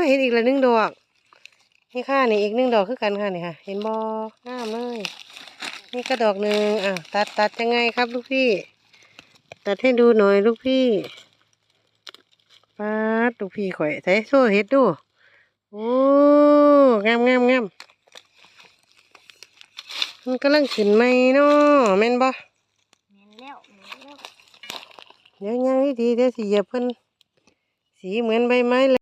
เห็นอีกละ1 ดอกนี่ค่ะนี่อีก1 ดอกคือกันค่ะนี่ค่ะเห็นบ่งามเลยนี่ก็ดอกหนึ่งตัดยังไงครับลูกพี่ตัดให้ดูหน่อยลูกพี่ปัดลูกพี่ข่อยใส่โซ่เห็ดดูโอ้งามมันกำลังขึ้นไหมเนาะแม่นบ่แม่นแล้วเดี๋ยวยังดีเดี๋ยวสิเหยียบเพิ่นสีเหมือนใบไม้เลย